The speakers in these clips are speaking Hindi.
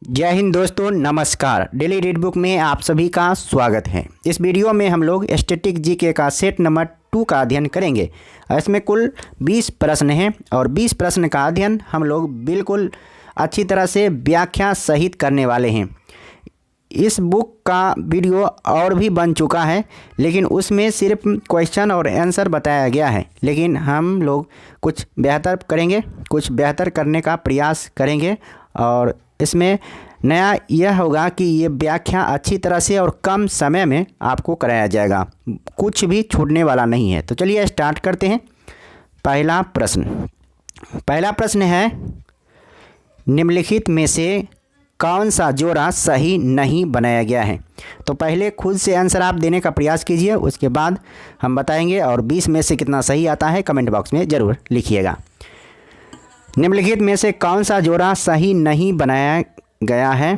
जय हिंद दोस्तों, नमस्कार। डेली रीड बुक में आप सभी का स्वागत है। इस वीडियो में हम लोग स्टैटिक जीके का सेट नंबर 2 का अध्ययन करेंगे। इसमें कुल 20 प्रश्न हैं और 20 प्रश्न का अध्ययन हम लोग बिल्कुल अच्छी तरह से व्याख्या सहित करने वाले हैं। इस बुक का वीडियो और भी बन चुका है, लेकिन उसमें सिर्फ क्वेश्चन और आंसर बताया गया है। लेकिन हम लोग कुछ बेहतर करेंगे, कुछ बेहतर करने का प्रयास करेंगे और इसमें नया यह होगा कि ये व्याख्या अच्छी तरह से और कम समय में आपको कराया जाएगा, कुछ भी छूटने वाला नहीं है। तो चलिए स्टार्ट करते हैं। पहला प्रश्न है, निम्नलिखित में से कौन सा जोड़ा सही नहीं बनाया गया है। तो पहले खुद से आंसर आप देने का प्रयास कीजिए, उसके बाद हम बताएंगे और 20 में से कितना सही आता है कमेंट बॉक्स में ज़रूर लिखिएगा। निम्नलिखित में से कौन सा जोड़ा सही नहीं बनाया गया है।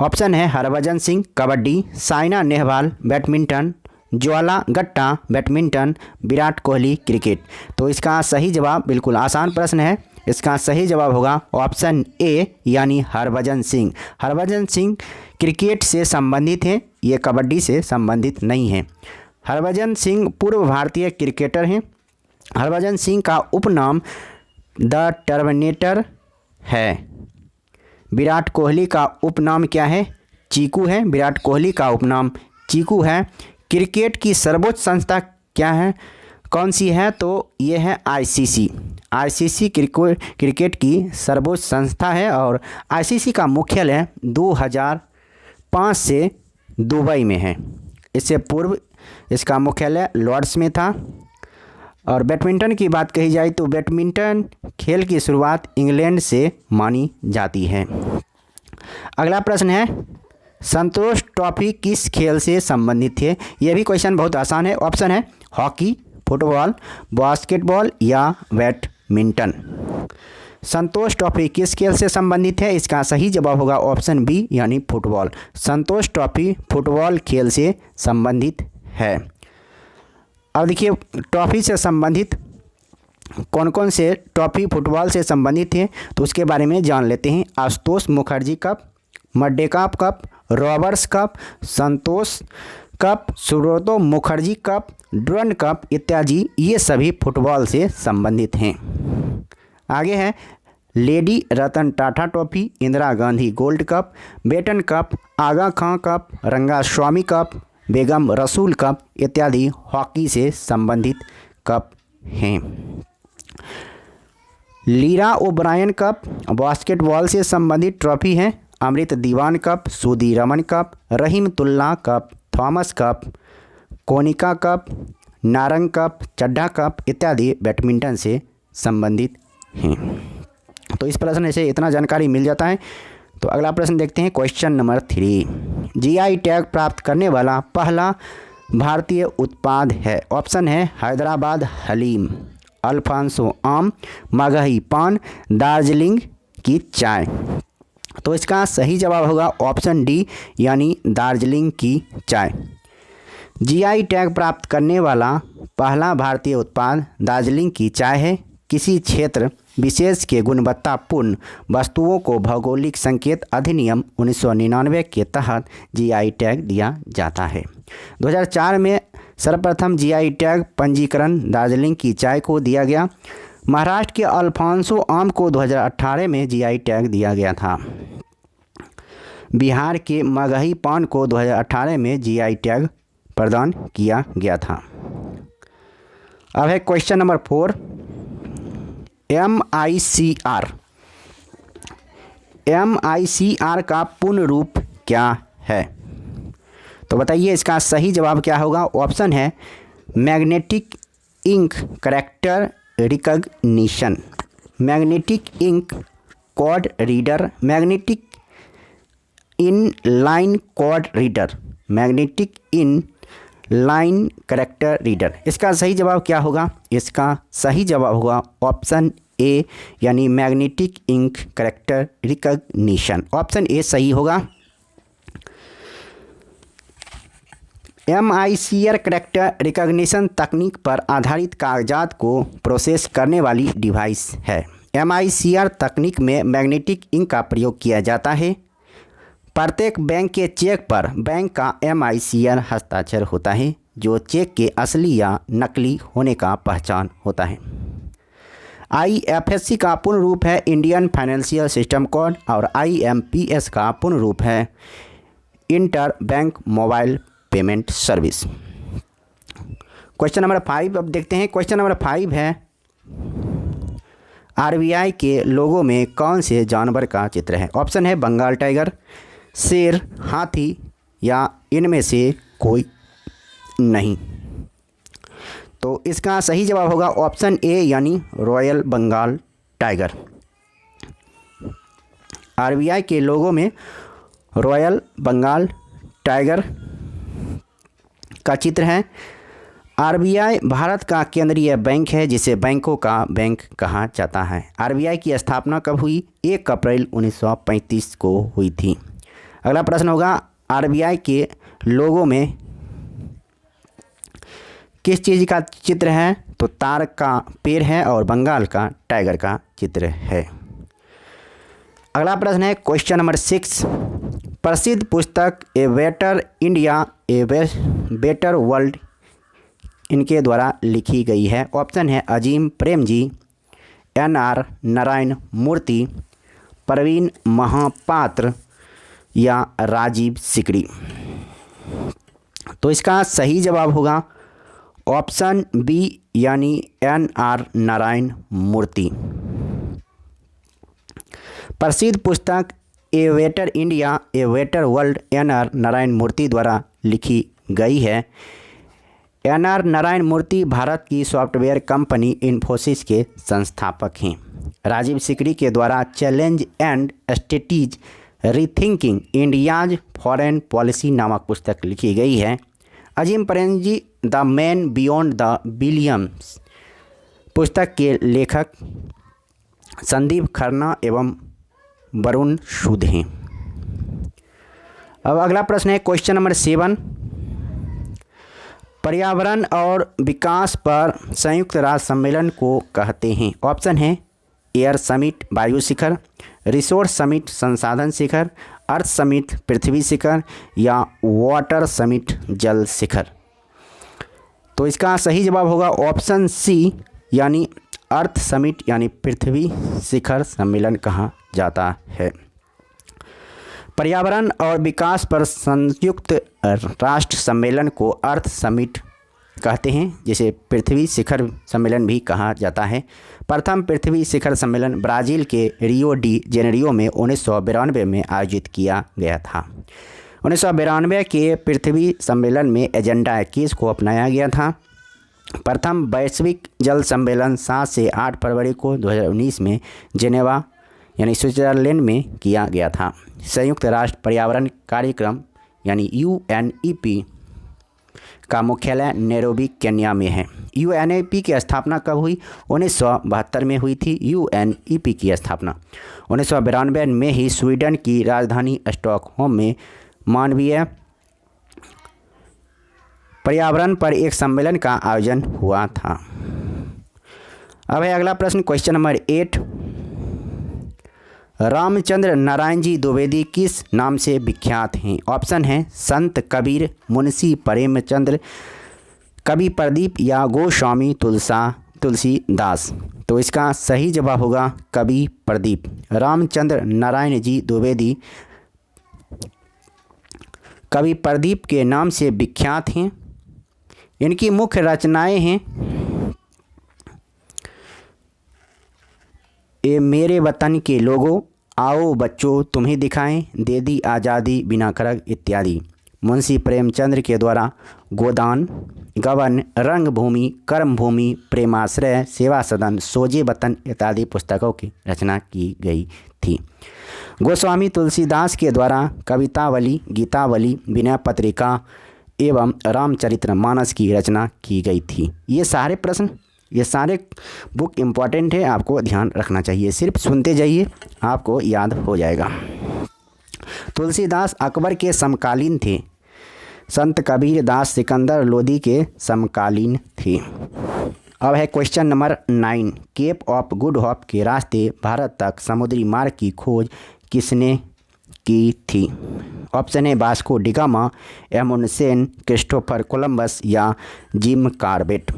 ऑप्शन है हरभजन सिंह कबड्डी, साइना नेहवाल बैडमिंटन, ज्वाला गट्टा बैडमिंटन, विराट कोहली क्रिकेट। तो इसका सही जवाब, बिल्कुल आसान प्रश्न है, इसका सही जवाब होगा ऑप्शन ए यानी हरभजन सिंह। हरभजन सिंह क्रिकेट से संबंधित हैं, ये कबड्डी से संबंधित नहीं है। हरभजन सिंह पूर्व भारतीय क्रिकेटर हैं। हरभजन सिंह का उपनाम द टर्मिनेटर है। विराट कोहली का उपनाम क्या है? चीकू है। विराट कोहली का उपनाम चीकू है। क्रिकेट की सर्वोच्च संस्था क्या है, कौन सी है? तो ये है आईसीसी। आईसीसी क्रिकेट की सर्वोच्च संस्था है और आईसीसी का मुख्यालय 2005 से दुबई में है। इससे पूर्व इसका मुख्यालय लॉर्ड्स में था। और बैडमिंटन की बात कही जाए तो बैडमिंटन खेल की शुरुआत इंग्लैंड से मानी जाती है। अगला प्रश्न है, संतोष ट्रॉफी किस खेल से संबंधित थे? यह भी क्वेश्चन बहुत आसान है। ऑप्शन है हॉकी, फुटबॉल, बास्केटबॉल या बैडमिंटन। संतोष ट्रॉफी किस खेल से संबंधित है? इसका सही जवाब होगा ऑप्शन बी यानी फुटबॉल। संतोष ट्रॉफी फुटबॉल खेल से संबंधित है। अब देखिए, ट्रॉफी से संबंधित कौन कौन से ट्रॉफी फुटबॉल से संबंधित हैं, तो उसके बारे में जान लेते हैं। Ashutosh Mukherjee cup, Merdeka cup, Roberts cup, Santosh cup, Subroto Mukherjee cup, Durand cup इत्यादि, ये सभी फुटबॉल से संबंधित हैं। आगे है lady Ratan Tata trophy, Indira Gandhi gold cup, Beighton cup, Aga Khan cup, Rangaswamy cup, Begum Rasul cup इत्यादि हॉकी से संबंधित कप हैं। लीरा ओब्रायन कप बास्केटबॉल से संबंधित ट्रॉफी है। Amrit Diwan cup, Sudirman cup, Rahimtullah cup, Thomas cup, Konica cup, Narang cup, Chadha cup इत्यादि बैडमिंटन से संबंधित हैं। तो इस प्रश्न से इतना जानकारी मिल जाता है। तो अगला प्रश्न देखते हैं, क्वेश्चन नंबर 3। जीआई टैग प्राप्त करने वाला पहला भारतीय उत्पाद है। ऑप्शन है हैदराबाद हलीम, अल्फांसो आम, मगही पान, दार्जिलिंग की चाय। तो इसका सही जवाब होगा ऑप्शन डी यानी दार्जिलिंग की चाय। जीआई टैग प्राप्त करने वाला पहला भारतीय उत्पाद दार्जिलिंग की चाय है। किसी क्षेत्र विशेष के गुणवत्तापूर्ण वस्तुओं को भौगोलिक संकेत अधिनियम 1999 के तहत जीआई टैग दिया जाता है। 2004 में सर्वप्रथम जीआई टैग पंजीकरण दार्जिलिंग की चाय को दिया गया। महाराष्ट्र के अल्फांसो आम को 2018 में जीआई टैग दिया गया था। बिहार के मगही पान को 2018 में जीआई टैग प्रदान किया गया था। अब है क्वेश्चन नंबर 4। MICR का पूर्ण रूप क्या है? तो बताइए इसका सही जवाब क्या होगा। ऑप्शन है magnetic ink character recognition, magnetic ink code reader, magnetic inline code reader, magnetic in line character reader. इसका सही जवाब क्या होगा? इसका सही जवाब होगा ऑप्शन ए यानी magnetic ink character recognition. Option A सही होगा। MICR कैरेक्टर रिकग्निशन तकनीक पर आधारित कागजात को प्रोसेस करने वाली डिवाइस है। MICR तकनीक में मैग्नेटिक इंक का प्रयोग किया जाता है। प्रत्येक बैंक के चेक पर बैंक का MICR हस्ताक्षर होता है, जो चेक के असली या नकली होने का पहचान होता है। IFSC का पूर्ण रूप है इंडियन फाइनेंशियल सिस्टम कोड और IMPS का पूर्ण रूप है inter bank mobile payment service. Question number 5 अब देखते हैं। क्वेश्चन नंबर 5 है RBI के लोगो में कौन से जानवर का चित्र है? ऑप्शन है बंगाल टाइगर, शेर, हाथी या इनमें से कोई नहीं। तो इसका सही जवाब होगा ऑप्शन ए यानी रॉयल बंगाल टाइगर। RBI के लोगो में रॉयल बंगाल टाइगर का चित्र है। RBI भारत का केंद्रीय बैंक है, जिसे बैंकों का बैंक कहा जाता है। RBI की स्थापना कब हुई? 1 अप्रैल 1935 को हुई थी। अगला प्रश्न होगा RBI के लोगो में किस चीज़ का चित्र है? तो तार का पेड़ है और बंगाल का टाइगर का चित्र है। अगला प्रश्न है क्वेश्चन नंबर 6। प्रसिद्ध पुस्तक a better India a better world इनके द्वारा लिखी गई है। ऑप्शन है अजीम प्रेमजी, NR नारायण मूर्ति, प्रवीण महापात्र या राजीव सिकड़ी। तो इसका सही जवाब होगा ऑप्शन बी यानी NR नारायण मूर्ति। प्रसिद्ध पुस्तक a better India a better world NR Narayan Murthy द्वारा लिखी गई है। NR नारायण मूर्ति भारत की सॉफ्टवेयर कंपनी इन्फोसिस के संस्थापक हैं। राजीव सिकड़ी के द्वारा challenge and strategy rethinking India's foreign policy नामक पुस्तक लिखी गई है। Azim Premji the man beyond the billions पुस्तक के लेखक संदीप खन्ना एवं वरुण सूद हैं। अब अगला प्रश्न है क्वेश्चन नंबर 7। पर्यावरण और विकास पर संयुक्त राष्ट्र सम्मेलन को कहते हैं। ऑप्शन है एयर समिट वायु शिखर, रिसोर्स समिट संसाधन शिखर, अर्थ समिट पृथ्वी शिखर या वाटर समिट जल शिखर। तो इसका सही जवाब होगा ऑप्शन सी यानी अर्थ समिट यानी पृथ्वी शिखर सम्मेलन कहा जाता है। पर्यावरण और विकास पर संयुक्त राष्ट्र सम्मेलन को अर्थ समिट कहते हैं, जिसे पृथ्वी शिखर सम्मेलन भी कहा जाता है। प्रथम पृथ्वी शिखर सम्मेलन ब्राज़ील के रियो डी जेनेरियो में 1992 में आयोजित किया गया था। 1992 के पृथ्वी सम्मेलन में एजेंडा 21 को अपनाया गया था। प्रथम वैश्विक जल सम्मेलन 7 से 8 फरवरी को 2019 में जेनेवा यानी स्विट्जरलैंड में किया गया था। संयुक्त राष्ट्र पर्यावरण कार्यक्रम यानी UNEP का मुख्यालय नैरोबी केन्या में है। UNEP की स्थापना कब हुई? 1972 में हुई थी UNEP की स्थापना। 1992 में ही स्वीडन की राजधानी स्टॉकहोम में मानवीय पर्यावरण पर एक सम्मेलन का आयोजन हुआ था। अब है अगला प्रश्न क्वेश्चन नंबर 8। रामचंद्र नारायण जी द्विवेदी किस नाम से विख्यात हैं? ऑप्शन है संत कबीर, मुंशी प्रेमचंद्र, कवि प्रदीप या गोस्वामी तुलसीदास। तो इसका सही जवाब होगा कवि प्रदीप। रामचंद्र नारायण जी द्विवेदी कवि प्रदीप के नाम से विख्यात हैं। इनकी मुख्य रचनाएं हैं ए मेरे वतन के लोगों, आओ बच्चों तुम्हें दिखाएं, दे दी आज़ादी बिना खरग इत्यादि। मुंशी प्रेमचंद्र के द्वारा गोदान, गबन, रंगभूमि, कर्मभूमि, प्रेमाश्रय, सेवा सदन, सोजे वतन इत्यादि पुस्तकों की रचना की गई थी। गोस्वामी तुलसीदास के द्वारा कवितावली, गीतावली, विनय पत्रिका एवं रामचरितमानस की रचना की गई थी। ये सारे बुक इम्पॉर्टेंट है, आपको ध्यान रखना चाहिए। सिर्फ सुनते जाइए, आपको याद हो जाएगा। तुलसीदास अकबर के समकालीन थे। संत कबीर दास सिकंदर लोदी के समकालीन थे। अब है question number 9। Cape of Good Hope के रास्ते भारत तक समुद्री मार्ग की खोज किसने की थी? Option A Vasco da Gama, Amundsen, Christopher Columbus या जिम कॉर्बेट।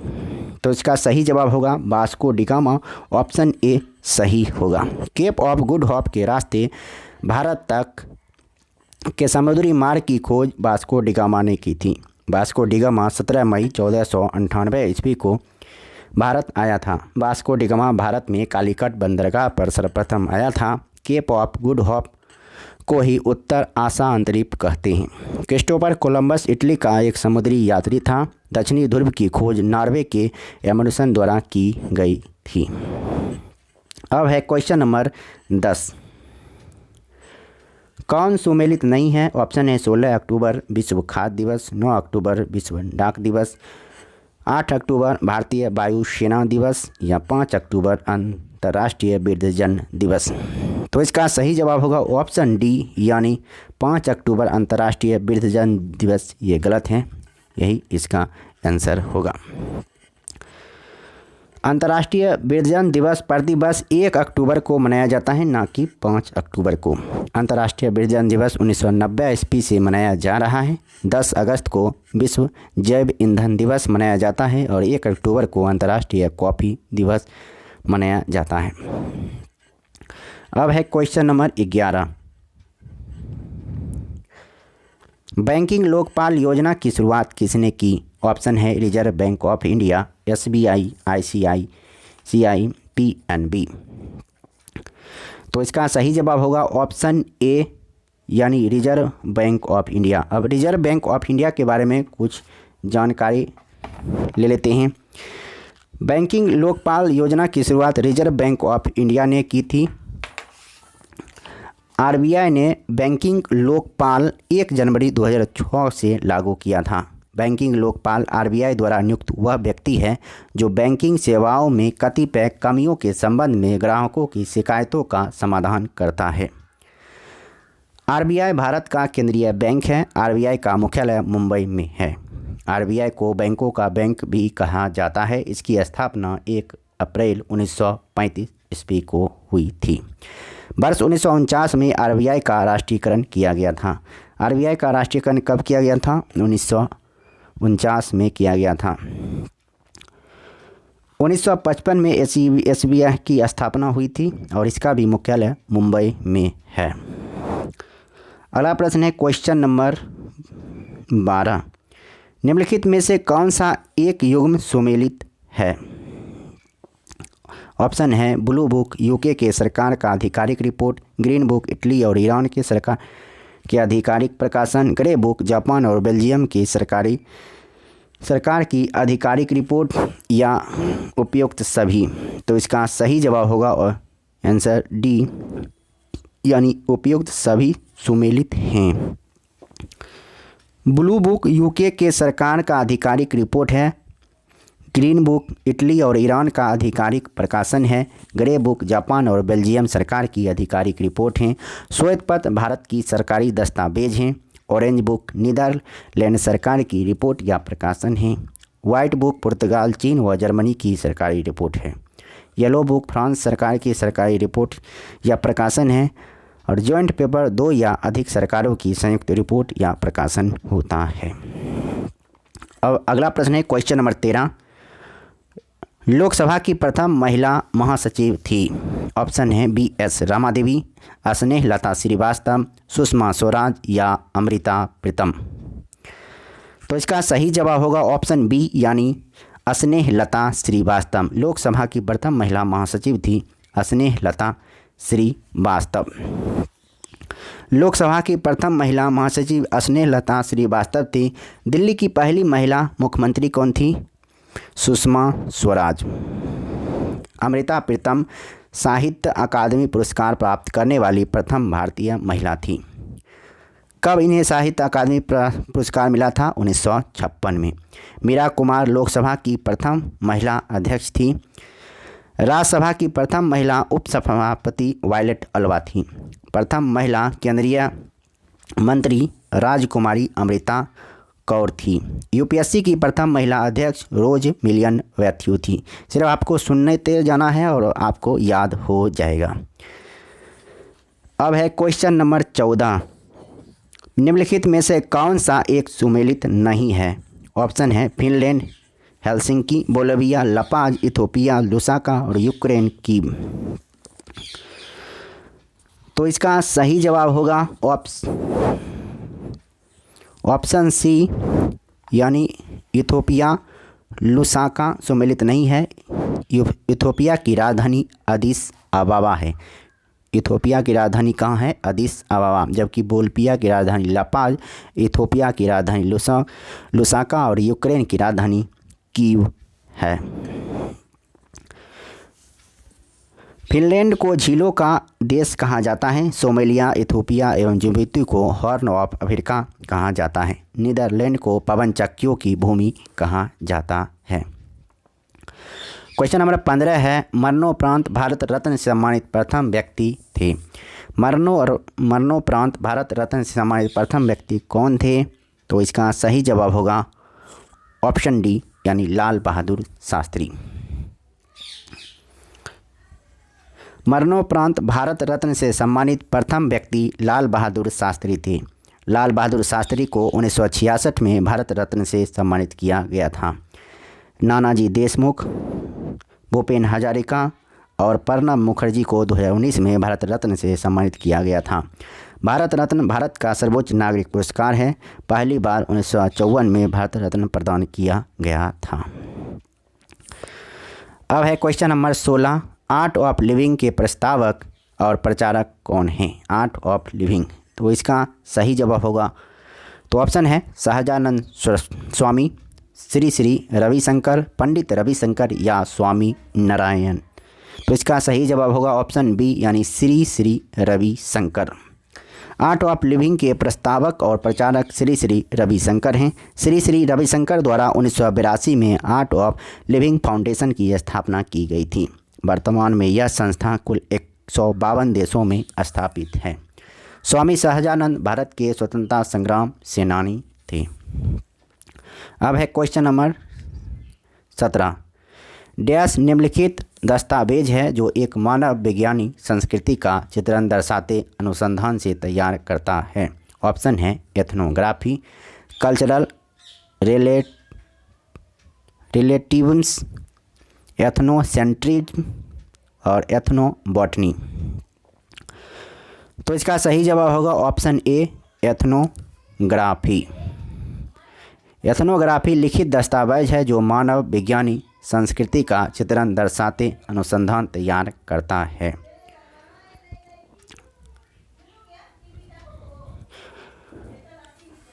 तो इसका सही जवाब होगा Vasco da Gama, option A सही होगा। केप ऑफ गुड होप के रास्ते भारत तक के समुद्री मार्ग की खोज वास्को डी गामा ने की थी। वास्को डी गामा 17 मई 1498 ईस्वी को भारत आया था। वास्को डी गामा भारत में कालीकट बंदरगाह पर सर्वप्रथम आया था। केप ऑफ गुड होप को ही उत्तर आशा अंतरिप कहते हैं। क्रिस्टोफर कोलंबस इटली का एक समुद्री यात्री था। दक्षिणी ध्रुव की खोज नॉर्वे के एमुंडसेन द्वारा की गई थी। अब है क्वेश्चन नंबर 10। कौन सुमेलित नहीं है? ऑप्शन है 16 अक्टूबर विश्व खाद्य दिवस, 9 अक्टूबर विश्व डाक दिवस, 8 अक्टूबर भारतीय वायुसेना दिवस या 5 अक्टूबर अंतर्राष्ट्रीय वृद्धजन दिवस। तो इसका सही जवाब होगा ऑप्शन डी, यानी 5 अक्टूबर अंतर्राष्ट्रीय वृद्धजन दिवस। ये गलत है, यही इसका आंसर होगा। अंतर्राष्ट्रीय वृद्धजन दिवस प्रतिवर्ष 1 अक्टूबर को मनाया जाता है, ना कि 5 अक्टूबर को। अंतर्राष्ट्रीय वृद्धजन दिवस 1990 ईस्वी से मनाया जा रहा है। 10 अगस्त को विश्व जैव ईंधन दिवस मनाया जाता है और 1 अक्टूबर को अंतर्राष्ट्रीय कॉफ़ी दिवस मनाया जाता है। अब है क्वेश्चन नंबर 11। बैंकिंग लोकपाल योजना की शुरुआत किसने की? ऑप्शन है reserve bank of India, SBI, ICICI, PNB। तो इसका सही जवाब होगा ऑप्शन ए, यानी रिजर्व बैंक ऑफ इंडिया। अब रिजर्व बैंक ऑफ इंडिया के बारे में कुछ जानकारी ले लेते हैं। बैंकिंग लोकपाल योजना की शुरुआत रिजर्व बैंक ऑफ इंडिया ने की थी। RBI ने बैंकिंग लोकपाल 1 जनवरी 2006 से लागू किया था। बैंकिंग लोकपाल RBI द्वारा नियुक्त वह व्यक्ति है जो बैंकिंग सेवाओं में कतिपय कमियों के संबंध में ग्राहकों की शिकायतों का समाधान करता है। RBI भारत का केंद्रीय बैंक है। RBI का मुख्यालय मुंबई में है। RBI को बैंकों का बैंक भी कहा जाता है। इसकी स्थापना 1 अप्रैल 1935 ईस्वी को हुई थी। वर्ष 1949 में RBI का राष्ट्रीयकरण किया गया था। RBI का राष्ट्रीयकरण कब किया गया था? 1949 में किया गया था। 1955 में SBI की स्थापना हुई थी और इसका भी मुख्यालय मुंबई में है। अगला प्रश्न है क्वेश्चन नंबर 12। निम्नलिखित में से कौन सा एक युग्म सुमेलित है? ऑप्शन है ब्लू बुक यूके के सरकार का आधिकारिक रिपोर्ट, ग्रीन बुक इटली और ईरान के सरकार के आधिकारिक प्रकाशन, ग्रे बुक जापान और बेल्जियम की सरकार की आधिकारिक रिपोर्ट या उपयुक्त सभी। तो इसका सही जवाब होगा और आंसर डी, यानी उपयुक्त सभी सुमेलित हैं। ब्लू बुक यूके के सरकार का आधिकारिक रिपोर्ट है। ग्रीन बुक इटली और ईरान का आधिकारिक प्रकाशन है। ग्रे बुक जापान और बेल्जियम सरकार की आधिकारिक रिपोर्ट हैं। श्वेत पत्र भारत की सरकारी दस्तावेज हैं। ऑरेंज बुक नीदरलैंड सरकार की रिपोर्ट या प्रकाशन है। वाइट बुक पुर्तगाल, चीन व जर्मनी की सरकारी रिपोर्ट है। येलो बुक फ्रांस सरकार की सरकारी रिपोर्ट या प्रकाशन है। और जॉइंट पेपर 2 या अधिक सरकारों की संयुक्त रिपोर्ट या प्रकाशन होता है। अब अगला प्रश्न है क्वेश्चन नंबर 13। लोकसभा की प्रथम महिला महासचिव थी। ऑप्शन है BS रामादेवी, स्नेहलता श्रीवास्तव, सुषमा स्वराज या अमृता प्रीतम। तो इसका सही जवाब होगा ऑप्शन बी, यानी स्नेहलता श्रीवास्तव। लोकसभा की प्रथम महिला महासचिव थी स्नेहलता श्रीवास्तव। लोकसभा की प्रथम महिला महासचिव स्नेहलता श्रीवास्तव थी। दिल्ली की पहली महिला मुख्यमंत्री कौन थी? सुषमा स्वराज। अमृता प्रीतम साहित्य अकादमी पुरस्कार प्राप्त करने वाली प्रथम भारतीय महिला थी। कब इन्हें साहित्य अकादमी पुरस्कार मिला था? 1956 में। मीरा कुमार लोकसभा की प्रथम महिला अध्यक्ष थी। राज्यसभा की प्रथम महिला उपसभापति वायलेट अल्वा थी। प्रथम महिला केंद्रीय मंत्री राजकुमारी अमृता कौर थी। UPSC की प्रथम महिला अध्यक्ष रोज मिलियन वैथ्यू थी। सिर्फ आपको सुनते जाना है और आपको याद हो जाएगा। अब है क्वेश्चन नंबर 14 निम्नलिखित में से कौन सा एक सुमेलित नहीं है? ऑप्शन है Finland, Helsinki, Bolivia, La Paz, Ethiopia, Lusaka और यूक्रेन की। तो इसका सही जवाब होगा ऑप्शन सी यानी इथोपिया। लुसाका सुमेलित नहीं है। इथोपिया की राजधानी अदिस अबाबा है। इथोपिया की राजधानी कहाँ है? अदिस अबाबा। जबकि बोलिविया की राजधानी लापाज, इथोपिया की राजधानी लुसाका और यूक्रेन की राजधानी कीव है। फिनलैंड को झीलों का देश कहा जाता है। सोमालिया, इथोपिया एवं जिम्बाब्वे को हॉर्न ऑफ अफ्रीका कहा जाता है। नीदरलैंड को पवन चक्कियों की भूमि कहा जाता है। क्वेश्चन नंबर 15 है, मरणोपरांत भारत रत्न से सम्मानित प्रथम व्यक्ति थे। मरणोपरांत भारत रत्न से सम्मानित प्रथम व्यक्ति कौन थे? तो इसका सही जवाब होगा ऑप्शन डी यानी लाल बहादुर शास्त्री। मरणोपरांत भारत रत्न से सम्मानित प्रथम व्यक्ति लाल बहादुर शास्त्री थे। लाल बहादुर शास्त्री को 1966 में भारत रत्न से सम्मानित किया गया था। नानाजी देशमुख, भूपेन हजारिका और प्रणब मुखर्जी को 2019 में भारत रत्न से सम्मानित किया गया था। भारत रत्न भारत का सर्वोच्च नागरिक पुरस्कार है। पहली बार 1954 में भारत रत्न प्रदान किया गया था। अब है question number 16, art of living के प्रस्तावक और प्रचारक कौन हैं? आर्ट ऑफ लिविंग, तो इसका सही जवाब होगा तो ऑप्शन है सहजानंद स्वामी, श्री श्री रविशंकर, पंडित रविशंकर या स्वामी नारायण। तो इसका सही जवाब होगा ऑप्शन बी यानी Shri Shri Ravishankar. Art of living के प्रस्तावक और प्रचारक श्री श्री रविशंकर हैं। श्री श्री रविशंकर द्वारा 1982 में आर्ट ऑफ लिविंग फाउंडेशन की स्थापना की गई थी। वर्तमान में यह संस्था कुल 152 देशों में स्थापित है। स्वामी सहजानंद भारत के स्वतंत्रता संग्राम सेनानी थे। अब है क्वेश्चन नंबर 17, डैश निम्नलिखित दस्तावेज है जो एक मानव विज्ञानी संस्कृति का चित्रण दर्शाते अनुसंधान से तैयार करता है। ऑप्शन है एथनोग्राफी, कल्चरल रिलेटिव्स, एथनोसेंट्रिज्म और एथनोबॉटनी। तो इसका सही जवाब होगा ऑप्शन ए एथनोग्राफी। एथनोग्राफी लिखित दस्तावेज है जो मानव विज्ञानी संस्कृति का चित्रण दर्शाते अनुसंधान तैयार करता है।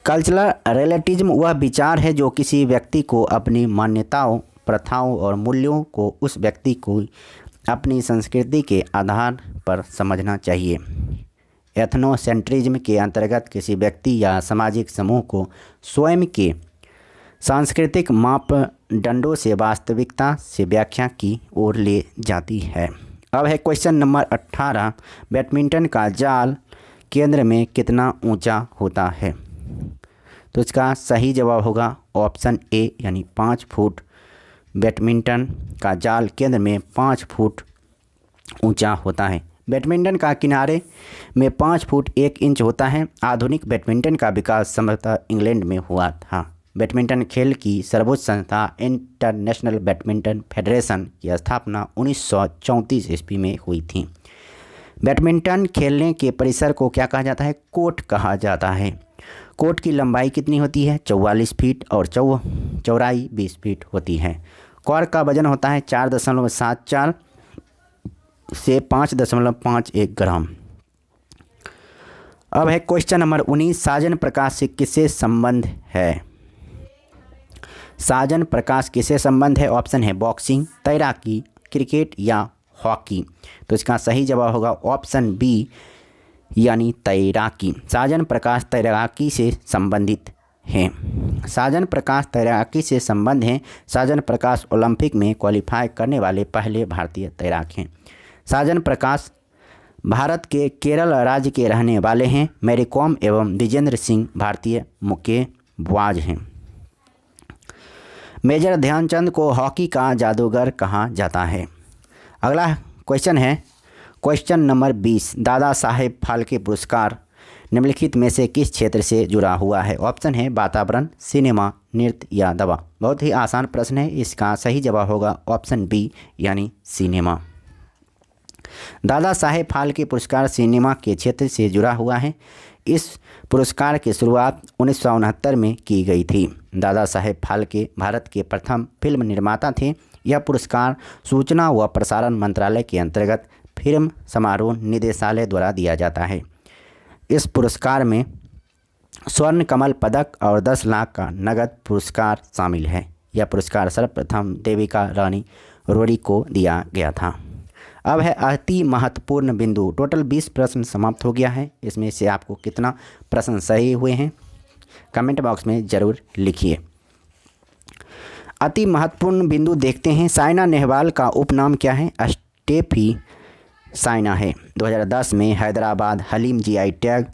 कल्चरल रिलेटिज्म वह विचार है जो किसी व्यक्ति को अपनी मान्यताओं, प्रथाओं और मूल्यों को उस व्यक्ति को अपनी संस्कृति के आधार पर समझना चाहिए। एथनोसेंट्रिज्म के अंतर्गत किसी व्यक्ति या सामाजिक समूह को स्वयं के सांस्कृतिक मापदंडों से वास्तविकता से व्याख्या की ओर ले जाती है। अब है क्वेश्चन नंबर 18, बैडमिंटन का जाल केंद्र में कितना ऊंचा होता है? तो इसका सही जवाब होगा ऑप्शन ए यानी 5 फुट। बैडमिंटन का जाल केंद्र में 5 फुट ऊंचा होता है। बैडमिंटन का किनारे में 5 फुट 1 इंच होता है। आधुनिक बैडमिंटन का विकास संभवतः इंग्लैंड में हुआ था। बैडमिंटन खेल की सर्वोच्च संस्था इंटरनेशनल बैडमिंटन फेडरेशन की स्थापना 1934 ईस्वी में हुई थी। बैडमिंटन खेलने के परिसर को क्या कहा जाता है? कोर्ट कहा जाता है। कोर्ट की लंबाई कितनी होती है? 44 फीट और चौड़ाई 20 फीट होती है। कॉर्क का वजन होता है 4.74 से 5.51 ग्राम। अब है क्वेश्चन नंबर 19, साजन प्रकाश से किससे संबंध है? साजन प्रकाश किससे संबंध है? ऑप्शन है बॉक्सिंग, तैराकी, क्रिकेट या हॉकी। तो इसका सही जवाब होगा ऑप्शन बी यानी तैराकी। साजन प्रकाश तैराकी से संबंधित हैं। साजन प्रकाश तैराकी से संबंध हैं। साजन प्रकाश ओलंपिक में क्वालिफाई करने वाले पहले भारतीय तैराक हैं। साजन प्रकाश भारत के केरल राज्य के रहने वाले हैं। मैरी कॉम एवं विजेंद्र सिंह भारतीय मुक्केबाज हैं। मेजर ध्यानचंद को हॉकी का जादूगर कहा जाता है। अगला क्वेश्चन है क्वेश्चन नंबर 20, दादा साहेब फाल्के पुरस्कार निम्नलिखित में से किस क्षेत्र से जुड़ा हुआ है? ऑप्शन है वातावरण, सिनेमा, नृत्य या दवा। बहुत ही आसान प्रश्न है, इसका सही जवाब होगा ऑप्शन बी यानी सिनेमा। दादा साहेब फाल्के पुरस्कार सिनेमा के क्षेत्र से जुड़ा हुआ है। इस पुरस्कार की शुरुआत 1969 में की गई थी। दादा साहेब फाल्के भारत के प्रथम फिल्म निर्माता थे। यह पुरस्कार सूचना व प्रसारण मंत्रालय के अंतर्गत फिल्म समारोह निदेशालय द्वारा दिया जाता है। इस पुरस्कार में स्वर्ण कमल पदक और 10 लाख का नगद पुरस्कार शामिल है। यह पुरस्कार सर्वप्रथम देविका रानी रोडी को दिया गया था। अब है अति महत्वपूर्ण बिंदु। टोटल 20 प्रश्न समाप्त हो गया है। इसमें से आपको कितना प्रश्न सही हुए हैं कमेंट बॉक्स में ज़रूर लिखिए। अति महत्वपूर्ण बिंदु देखते हैं। साइना नेहवाल का उपनाम क्या है? स्टेफी साइना है। 2010 में हैदराबाद हलीम जीआई टैग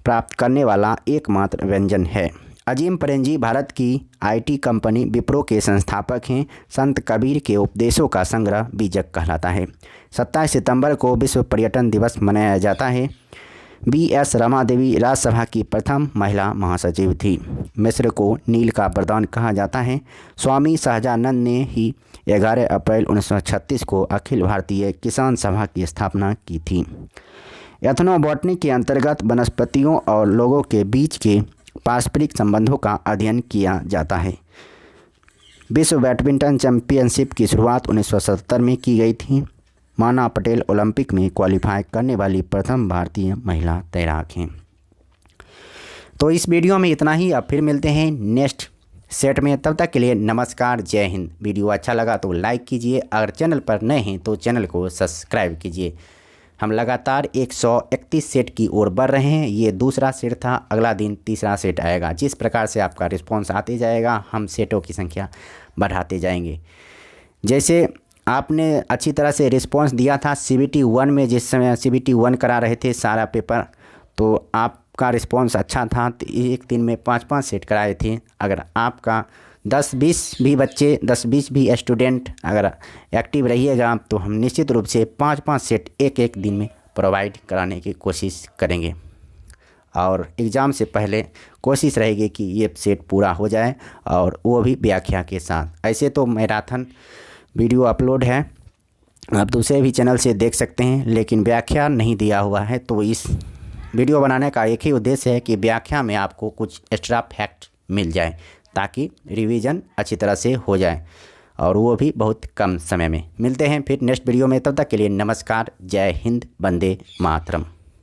प्राप्त करने वाला एकमात्र व्यंजन है। अजीम प्रेमजी भारत की आईटी कंपनी विप्रो के संस्थापक हैं। संत कबीर के उपदेशों का संग्रह बीजक कहलाता है। 27 सितंबर को विश्व पर्यटन दिवस मनाया जाता है। बीएस रमा देवी राज्यसभा की प्रथम महिला महासचिव थी। मिस्र को नील का वरदान कहा जाता है। स्वामी सहजानंद ने ही 11 अप्रैल 1936 को अखिल भारतीय किसान सभा की स्थापना की थी। एथनोबॉटनी के अंतर्गत वनस्पतियों और लोगों के बीच के पारस्परिक संबंधों का अध्ययन किया जाता है। विश्व बैडमिंटन चैंपियनशिप की शुरुआत 1977 में की गई थी। माना पटेल ओलंपिक में क्वालिफाई करने वाली प्रथम भारतीय महिला तैराक हैं। तो इस वीडियो में इतना ही। अब फिर मिलते हैं नेक्स्ट सेट में। तब तक के लिए नमस्कार, जय हिंद। वीडियो अच्छा लगा तो लाइक कीजिए। अगर चैनल पर नए हैं तो चैनल को सब्सक्राइब कीजिए। हम लगातार 131 सेट की ओर बढ़ रहे हैं। ये दूसरा सेट था, अगला दिन तीसरा सेट आएगा। जिस प्रकार से आपका रिस्पॉन्स आते जाएगा हम सेटों की संख्या बढ़ाते जाएंगे। जैसे आपने अच्छी तरह से रिस्पॉन्स दिया था CBT 1 में, जिस समय CBT 1 करा रहे थे सारा पेपर, तो आपका रिस्पॉन्स अच्छा था। तो एक दिन में 5-5 सेट कराए थे। अगर आपका 10-20 भी बच्चे 10-20 भी स्टूडेंट अगर एक्टिव रहिएगा तो हम निश्चित रूप से 5-5 सेट एक दिन में प्रोवाइड कराने की कोशिश करेंगे। और एग्ज़ाम से पहले कोशिश रहेगी कि ये सेट पूरा हो जाए, और वो भी व्याख्या के साथ। ऐसे तो मैराथन वीडियो अपलोड है, आप दूसरे भी चैनल से देख सकते हैं, लेकिन व्याख्या नहीं दिया हुआ है। तो इस वीडियो बनाने का एक ही उद्देश्य है कि व्याख्या में आपको कुछ एक्स्ट्रा फैक्ट मिल जाए, ताकि रिवीजन अच्छी तरह से हो जाए, और वो भी बहुत कम समय में। मिलते हैं फिर नेक्स्ट वीडियो में। तब तक के लिए नमस्कार, जय हिंद, वंदे मातरम।